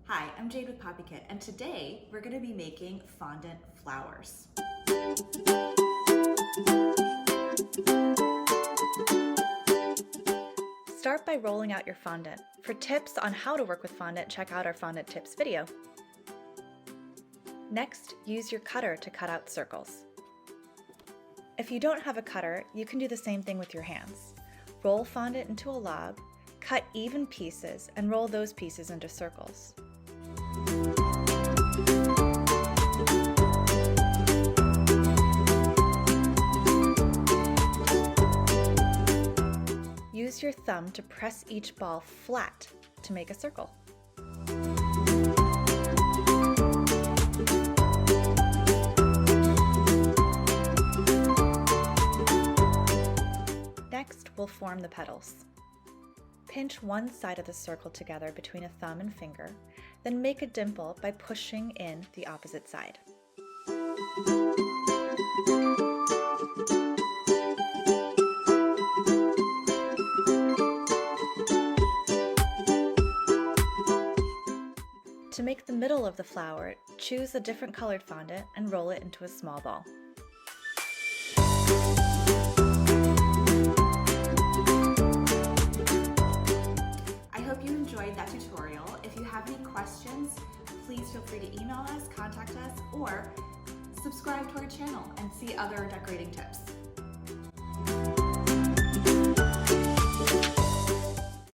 Hi, I'm Jade with Poppy Kit, and today we're going to be making fondant flowers. Start by rolling out your fondant. For tips on how to work with fondant, check out our fondant tips video. Next, use your cutter to cut out circles. If you don't have a cutter, you can do the same thing with your hands. Roll fondant into a log, cut even pieces, and roll those pieces into circles. Use your thumb to press each ball flat to make a circle. Next, we'll form the petals. Pinch one side of the circle together between a thumb and finger, then make a dimple by pushing in the opposite side. To make the middle of the flower, choose a different colored fondant and roll it into a small ball. I hope you enjoyed that tutorial. If you have any questions, please feel free to email us, contact us, or subscribe to our channel and see other decorating tips.